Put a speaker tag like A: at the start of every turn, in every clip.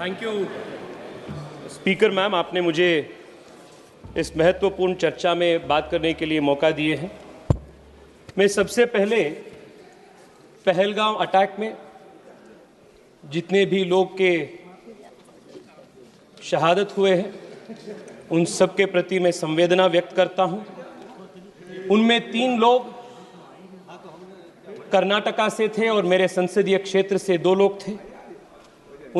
A: Thank you speaker ma'am, आपने मुझे इस महत्वपूर्ण चर्चा में बात करने के लिए मौका दिए हैं। मैं सबसे पहले पहलगाम अटैक में जितने भी लोग के शहादत हुए हैं उन सब के प्रति मैं संवेदना व्यक्त करता हूं। उनमें 3 लोग कर्नाटका से थे और मेरे संसदीय क्षेत्र से 2 लोग थे।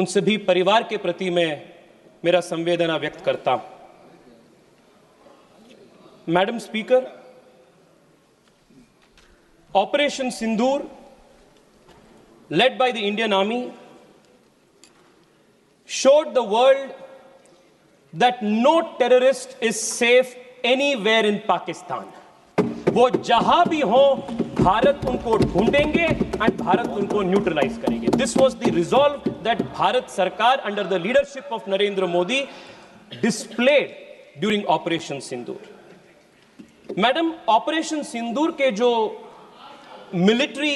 A: उन सभी परिवार के प्रति मैं मेरा संवेदना व्यक्त करता हूं। Madam speaker, operation Sindoor led by the Indian Army showed the world that no terrorist is safe anywhere in Pakistan. वो जहां भी हो भारत उनको ढूंढेंगे एंड भारत उनको न्यूट्रलाइज करेंगे। This was the resolve that Bharat सरकार under the leadership of Narendra Modi displayed during Operation Sindoor. Madam, Operation Sindoor के जो मिलिट्री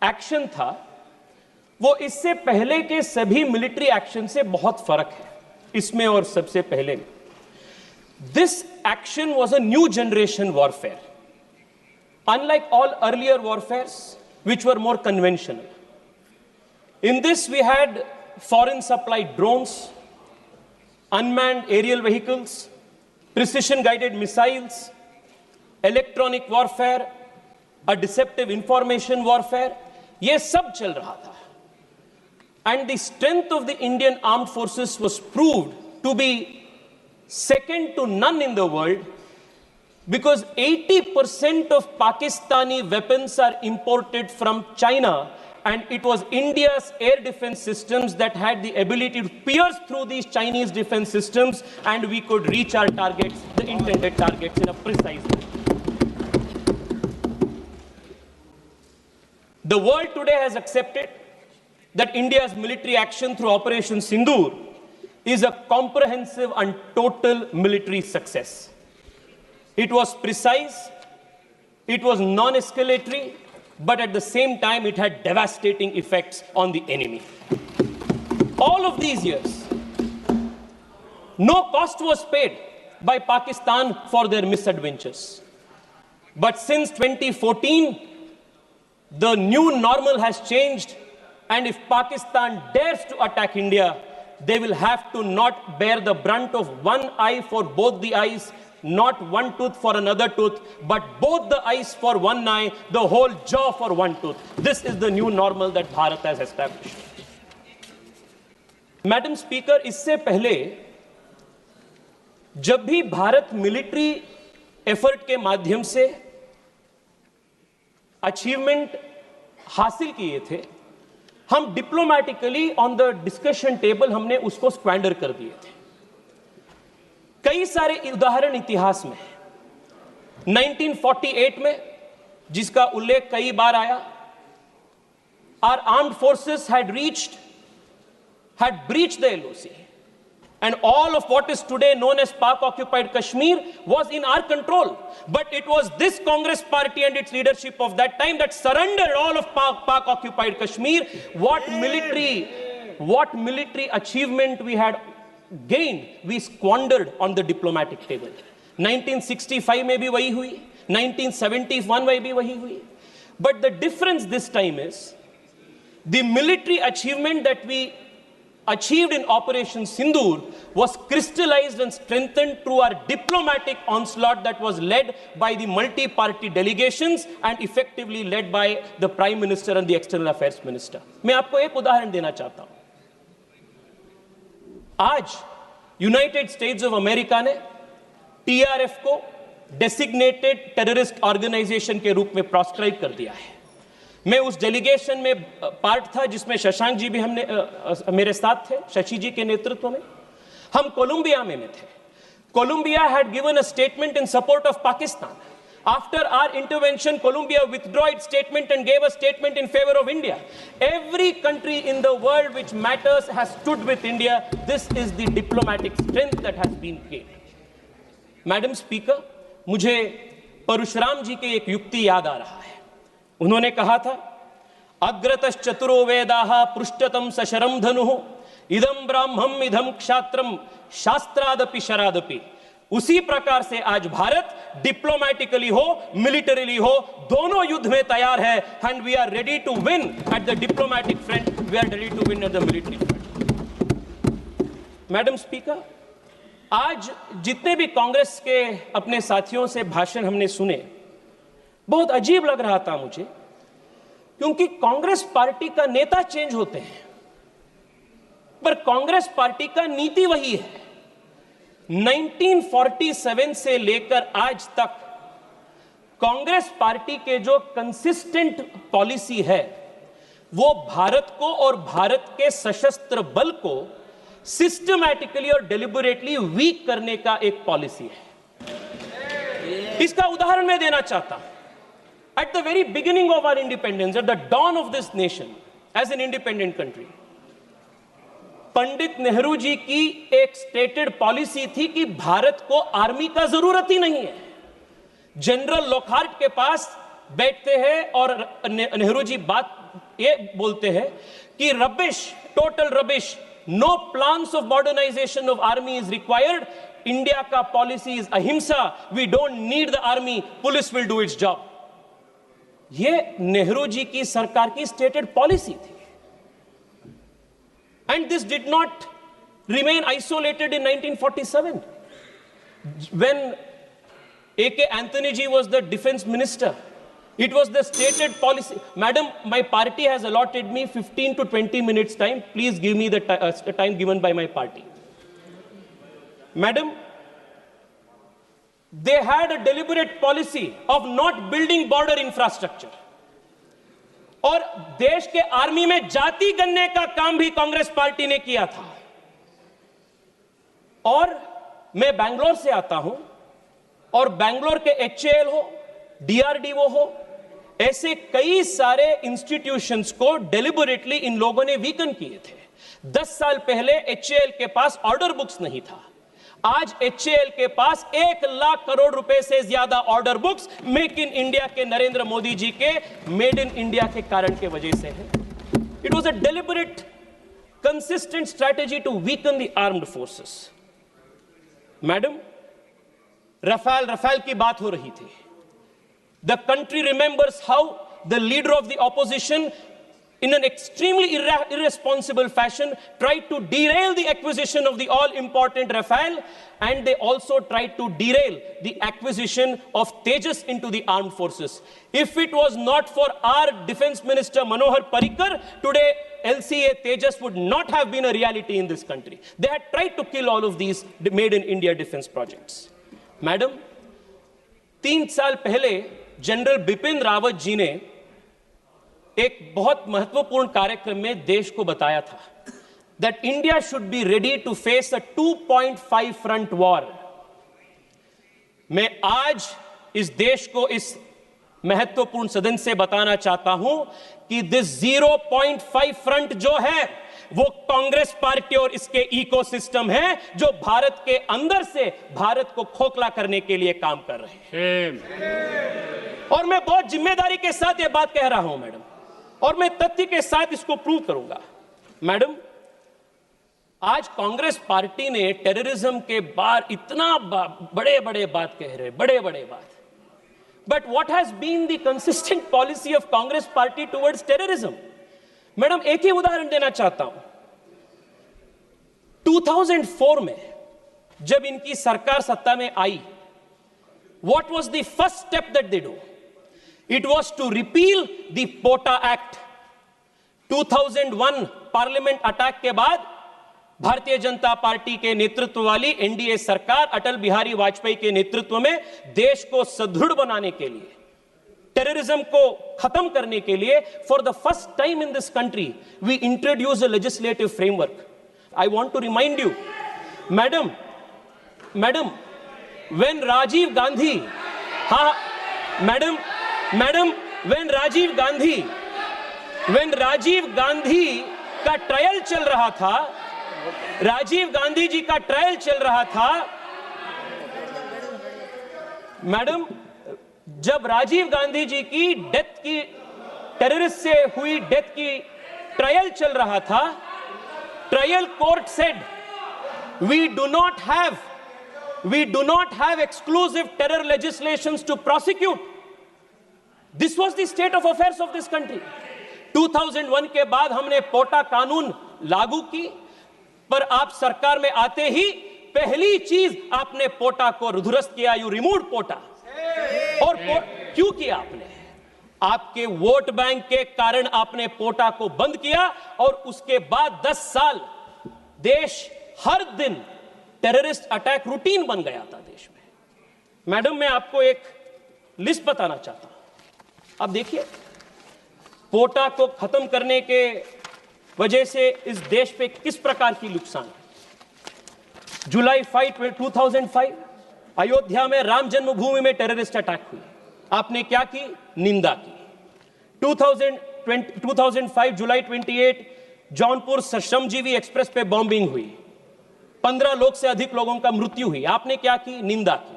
A: एक्शन था वो इससे पहले के सभी मिलिट्री एक्शन से बहुत फर्क है इसमें और सबसे पहले में। This action was a new generation warfare, unlike all earlier warfares which were more conventional. In this we had foreign supplied drones, unmanned aerial vehicles, precision guided missiles, electronic warfare, a deceptive information warfare. ये सब चल रहा था, and the strength of the Indian armed forces was proved to be second to none in the world, because 80% of Pakistani weapons are imported from China, and it was India's air defense systems that had the ability to pierce through these Chinese defense systems, and we could reach our targets, the intended targets, in a precise way. The world today has accepted that India's military action through Operation Sindoor is a comprehensive and total military success. It was precise, it was non-escalatory, but at the same time it had devastating effects on the enemy. All of these years, no cost was paid by Pakistan for their misadventures. But since 2014, the new normal has changed, and if Pakistan dares to attack India, they will have to not bear the brunt of one eye for both the eyes, not one tooth for another tooth, but both the eyes for one eye, the whole jaw for one tooth. This is the new normal that Bharat has established. Madam Speaker, इससे पहले जब भी Bharat military effort के माध्यम से achievement हासिल किए थे, हम डिप्लोमैटिकली ऑन द डिस्कशन टेबल हमने उसको स्क्वैंडर कर दिए थे। कई सारे उदाहरण इतिहास में 1948 में, जिसका उल्लेख कई बार आया, our armed forces had breached the LOC, and all of what is today known as Pak-occupied Kashmir was in our control. But it was this Congress party and its leadership of that time that surrendered all of Pak-occupied Kashmir. What military achievement we had gained, we squandered on the diplomatic table. 1965 में भी वही हुई, 1971 में भी वही हुई. But the difference this time is the military achievement that we achieved in Operation Sindoor was crystallized and strengthened through our diplomatic onslaught that was led by the multi-party delegations and effectively led by the Prime Minister and the External Affairs Minister. मैं आपको एक उदाहरण देना चाहता हूं। आज United states of America ने TRF को डेसिग्नेटेड टेररिस्ट ऑर्गेनाइजेशन के रूप में प्रोस्क्राइब कर दिया है। मैं उस डेलीगेशन में पार्ट था जिसमें शशांक जी भी मेरे साथ थे, शशि जी के नेतृत्व में। हम कोलंबिया में थे। Colombia had given a statement in support of Pakistan. After our intervention, Colombia withdrew its statement and gave a statement in favor of India. Every country in the world which matters has stood with India. This is the diplomatic strength that has been gained. Madam speaker, मुझे परशुराम जी की एक युक्ति याद आ रहा है। उन्होंने कहा था, अग्रतश्चतुरो वेदाः पृष्ठतम सशरम धनुः इदम ब्राह्मम इदम क्षात्रम शास्त्रादपि शरादपि। उसी प्रकार से आज भारत डिप्लोमैटिकली हो, मिलिटरीली हो, दोनों युद्ध में तैयार है। And we are ready to win at the diplomatic front, we are ready to win at the military front. Madam speaker, आज जितने भी कांग्रेस के अपने साथियों से भाषण हमने सुने, बहुत अजीब लग रहा था मुझे, क्योंकि कांग्रेस पार्टी का नेता चेंज होते हैं पर कांग्रेस पार्टी का नीति वही है। 1947 से लेकर आज तक कांग्रेस पार्टी के जो कंसिस्टेंट पॉलिसी है वो भारत को और भारत के सशस्त्र बल को सिस्टमैटिकली और डेलिबरेटली वीक करने का एक पॉलिसी है। इसका उदाहरण मैं देना चाहता हूं। At the very beginning of our independence, at the dawn of this nation as an independent country, Pandit Nehru ji की एक स्टेटेड पॉलिसी थी कि भारत को आर्मी का जरूरत ही नहीं है। जनरल लॉकहार्ट के पास बैठते हैं और नेहरू जी बात ये बोलते हैं कि rubbish, total rubbish, no plans of modernisation of army is required, India का policy is ahimsa, we don't need the army, police will do its job. ये नेहरू जी की सरकार की स्टेटेड पॉलिसी थी। And this did not remain isolated in 1947. When A.K. Anthony ji was the defense minister, it was the stated policy. Madam, my party has allotted me 15 to 20 minutes time. Please give me the time given by my party. Madam, they had a deliberate policy of not building border infrastructure. और देश के army में जाति गणने का काम भी Congress party ने किया था। और मैं बैंगलोर से आता हूं और बैंगलोर के HAL हो, DRDO हो, ऐसे कई सारे इंस्टीट्यूशंस को डेलिबरेटली इन लोगों ने वीकन किए थे। 10 साल पहले HAL के पास ऑर्डर बुक्स नहीं था। आज HAL के पास 1 लाख करोड़ रुपए से ज्यादा order books make in India के नरेंद्र मोदी जी के मेड इन इंडिया के कारण के वजह से है। It was a deliberate consistent strategy to weaken the armed forces. Madam, Rafale की बात हो रही थी। The country remembers how the leader of the opposition in an extremely irresponsible fashion tried to derail the acquisition of the all-important Rafale, and they also tried to derail the acquisition of Tejas into the armed forces. If it was not for our defense minister Manohar Parrikar, today LCA Tejas would not have been a reality in this country. They had tried to kill all of these made in India defense projects. Madam, 3 साल पहले general Bipin Rawat ji ने एक बहुत महत्वपूर्ण कार्यक्रम में देश को बताया था that India should be ready to face a 2.5 front war. मैं आज इस देश को इस महत्वपूर्ण सदन से बताना चाहता हूं कि दिस 0.5 फ्रंट जो है वो कांग्रेस पार्टी और इसके इकोसिस्टम है जो भारत के अंदर से भारत को खोखला करने के लिए काम कर रहे हैं। और मैं बहुत जिम्मेदारी के साथ ये बात कह रहा हूं मैडम, और मैं तथ्य के साथ इसको प्रूव करूंगा। मैडम, आज कांग्रेस पार्टी ने टेररिज्म के बारे इतना बड़े बड़े बात कह रहे, बड़े बड़े बात, but what has been the consistent policy of Congress party towards terrorism? Madam, एक ही उदाहरण देना चाहता हूं। 2004 में जब इनकी सरकार सत्ता में आई, what was the first step that they do? It was to repeal the POTA Act. 2001 parliament attack के बाद भारतीय जनता पार्टी के नेतृत्व वाली एनडीए सरकार अटल बिहारी वाजपेयी के नेतृत्व में देश को सुदृढ़ बनाने के लिए, टेररिज्म को खत्म करने के लिए, for the first time in this country we introduce a legislative framework. I want to remind you madam, when Rajiv Gandhi, हाँ मैडम, व्हेन राजीव गांधी का ट्रायल चल रहा था, राजीव गांधी जी का ट्रायल चल रहा था मैडम, जब राजीव गांधी जी की डेथ की टेररिस्ट से हुई डेथ की ट्रायल चल रहा था, trial court said we do not have exclusive terror legislations to prosecute. This was the state of affairs of this country. 2001 के बाद हमने पोटा कानून लागू की, पर आप सरकार में आते ही पहली चीज आपने पोटा को दुरुस्त किया, यू रिमूव पोटा। और क्यों किया आपने? आपके वोट बैंक के कारण आपने पोटा को बंद किया, और उसके बाद 10 साल देश हर दिन टेररिस्ट अटैक रूटीन बन गया था देश में। मैडम, मैं आपको एक लिस्ट बताना चाहता हूं। अब देखिए, पोटा को खत्म करने के वजह से इस देश पे किस प्रकार की नुकसान है। जुलाई 5, 2005 अयोध्या में राम जन्मभूमि में टेररिस्ट अटैक हुई, आपने क्या की? निंदा की। 2005 जुलाई 28 जौनपुर श्रमजीवी एक्सप्रेस पे बॉम्बिंग हुई, 15 लोग से अधिक लोगों का मृत्यु हुई, आपने क्या की? निंदा की।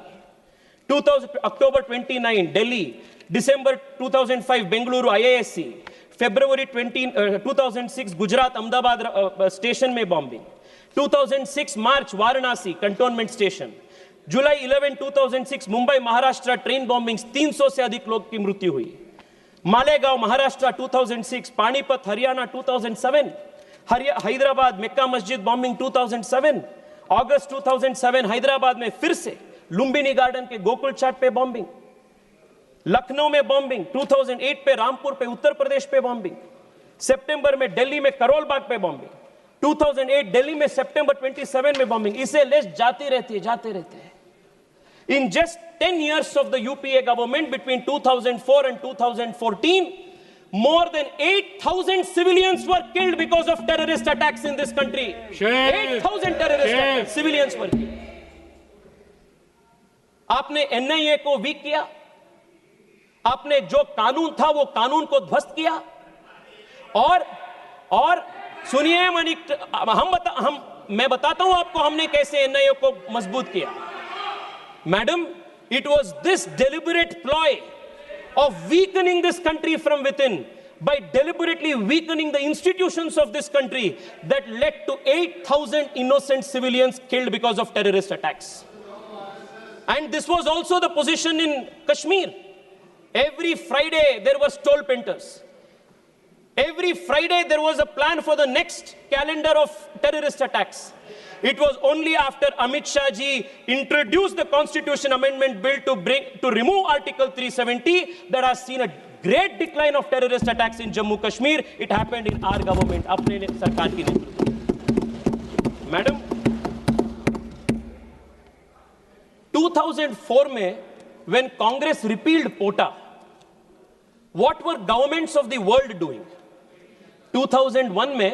A: अक्टूबर 29 दिल्ली, दिसंबर 2005 बेंगलुरु IISc, फरवरी 2006 गुजरात अहमदाबाद स्टेशन में बॉम्बिंग, 2006 मार्च वाराणसी कंटोनमेंट स्टेशन, जुलाई 11 2006 मुंबई महाराष्ट्र ट्रेन बॉम्बिंग, 300 से अधिक लोग की मृत्यु हुई। मालेगांव महाराष्ट्र 2006, पानीपत हरियाणा 2007, हैदराबाद मक्का मस्जिद बॉम्बिंग 2007, अगस्त 2007 हैदराबाद में फिर से लुंबिनी गार्डन के गोकुल चाट पे बॉम्बिंग, लखनऊ में बॉम्बिंग, 2008 पे रामपुर पे उत्तर प्रदेश पे बॉम्बिंग, सितंबर में दिल्ली में करोल बाग पे बॉम्बिंग, 2008 दिल्ली में सितंबर 27 में बॉम्बिंग। इसे लिस्ट जाते रहते हैं। In just 10 years of the UPA government between 2004 and 2014, more than 8,000 civilians were killed because of terrorist attacks in this country. 8,000 terrorist civilians were killed. आपने NIA को वीक किया, आपने जो कानून था वो कानून को ध्वस्त किया, और सुनिए मैं बताता हूं आपको हमने कैसे NIA को मजबूत किया। Madam, it was this deliberate ploy of weakening this country from within, by deliberately weakening the institutions of this country, that led to 8,000 innocent civilians killed because of terrorist attacks. And this was also the position in Kashmir. Every Friday there were toll painters. Every Friday there was a plan for the next calendar of terrorist attacks. It was only after Amit Shah ji introduced the Constitution Amendment Bill to remove Article 370 that has seen a great decline of terrorist attacks in Jammu Kashmir. It happened in our government, अपने सरकार की नेतृत्व। Madam, 2004 में when Congress repealed POTA, what were governments of the world doing? 2001 में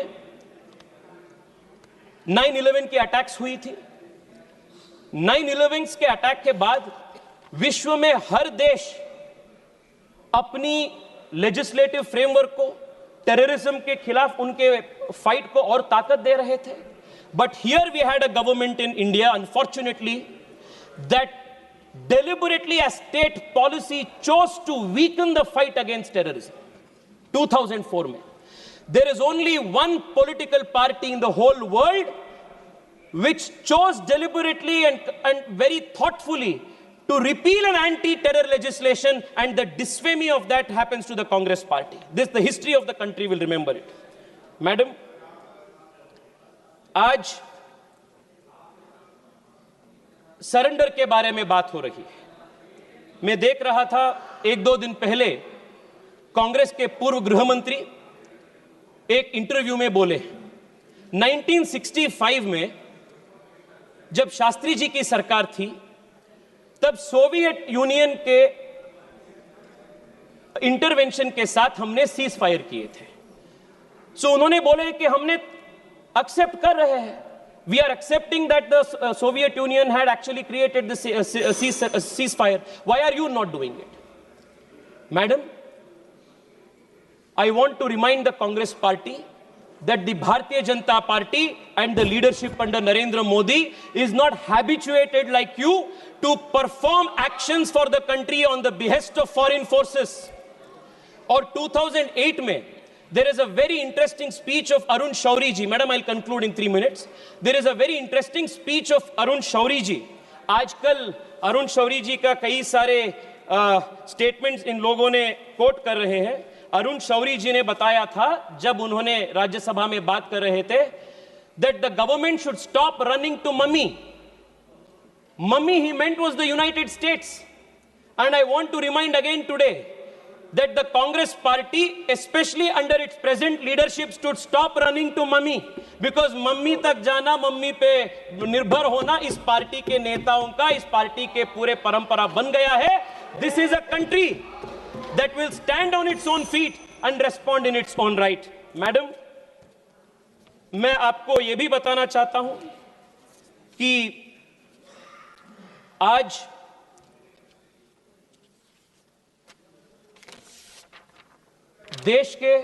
A: 9/11 की attacks हुई थी। 9/11 के अटैक के बाद विश्व में हर देश अपनी लेजिस्लेटिव फ्रेमवर्क को टेररिज्म के खिलाफ उनके फाइट को और ताकत दे रहे थे। But here we had a government in India, unfortunately, that deliberately as state policy chose to weaken the fight against terrorism. 2004 में there is only one political party in the whole world which chose deliberately and very thoughtfully to repeal an anti-terror legislation, and the disfamy of that happens to the Congress party. This, the history of the country will remember it. Madam, आज surrender के बारे में बात हो रही है। मैं देख रहा था 1-2 दिन पहले कांग्रेस के पूर्व गृह मंत्री एक इंटरव्यू में बोले, 1965 में जब शास्त्री जी की सरकार थी तब सोवियत यूनियन के इंटरवेंशन के साथ हमने सीज फायर किए थे। सो उन्होंने बोले कि हमने एक्सेप्ट कर रहे हैं, we are accepting that the Soviet Union had actually created the ceasefire. Why are you not doing it? Madam, I want to remind the Congress party that the Bharatiya Janata Party and the leadership under Narendra Modi is not habituated like you to perform actions for the country on the behest of foreign forces. और 2008 में there is a very interesting speech of Arun Shourie ji. Madam, I'll conclude in 3 minutes. There is a very interesting speech of Arun Shourie ji. आजकल अरुण शौरी जी का कई सारे statements in लोगों ने coat कर रहे हैं. अरुण शौरी जी ने बताया था जब उन्होंने राज्यसभा में बात कर रहे थे that the government should stop running to mummy. Mummy he meant was the United States. And I want to remind again today that the Congress party, especially under its present leadership, should stop running to mummy, because mummy tak jana, mummy pe nirbhar hona is party ke netaon ka, is party ke pure parampara ban gaya hai. This is a country that will stand on its own feet and respond in its own right. Madam, मैं आपको यह भी बताना चाहता हूं कि आज देश के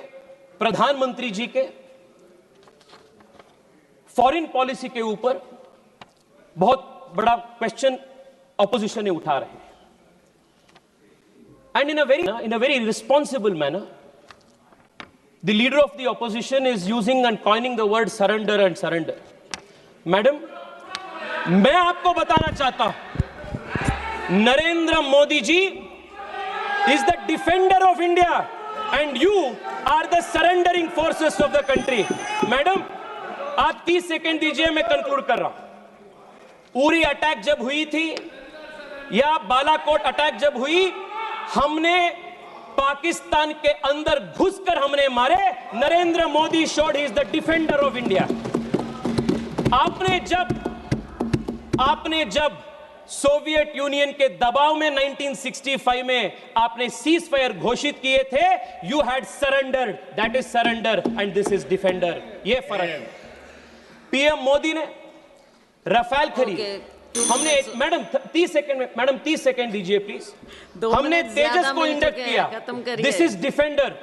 A: प्रधानमंत्री जी के फॉरेन पॉलिसी के ऊपर बहुत बड़ा क्वेश्चन ऑपोजिशन ने उठा रहे हैं. And in a very responsible manner the leader of the opposition is using and coining the word surrender and surrender. Madam, मैं आपको बताना चाहता हूं, Narendra Modi ji is the defender of India and you are the surrendering forces of the country. Madam, आप 30 second दीजिए, मैं conclude कर रहा हूं. उरी अटैक जब हुई थी या बालाकोट अटैक जब हुई, हमने पाकिस्तान के अंदर घुसकर हमने मारे. Narendra Modi showed he is the defender of India. आपने जब सोवियत यूनियन के दबाव में 1965 में आपने सीज फायर घोषित किए थे, you had surrendered. That is surrender and this is defender. ये फर्क है. पीएम मोदी ने राफेल खरीदी. हमने मैडम 30 सेकंड में, मैडम 30 सेकंड दीजिए प्लीज. हमने तेजस को इंडक्ट किया. This is defender.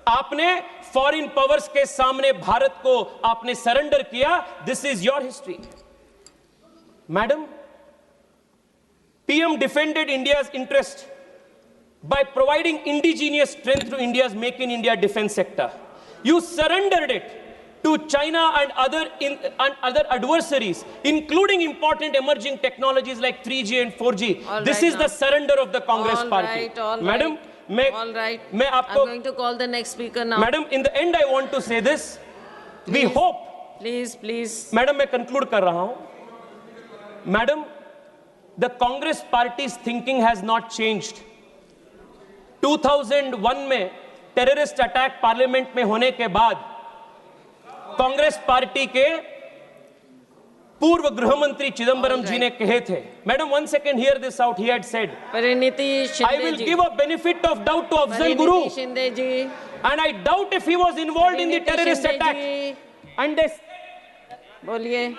A: आपने फॉरेन पावर्स के सामने भारत को आपने सरेंडर किया. This is your history. Madam, PM defended India's interest by providing indigenous strength to India's Make in India defense sector. You surrendered it to China and other adversaries, including important emerging technologies like 3G and 4G. This is the surrender of the Congress party. Madam, मैं आपको,
B: I'm going to call the next speaker now.
A: Madam, in the end I want to say this. We hope.
B: Please.
A: Madam, मैं conclude कर रहा हूं. Madam, the Congress party's thinking has not changed. 2001 में terrorist attack parliament में होने के बाद Congress party के पूर्व गृह मंत्री चिदंबरम जी ने कहे थे, madam 1 second, hear this out. He had said, I will give a benefit of doubt to Afzal Guru, and I doubt if he was involved in the terrorist attack. And they
B: बोलिए.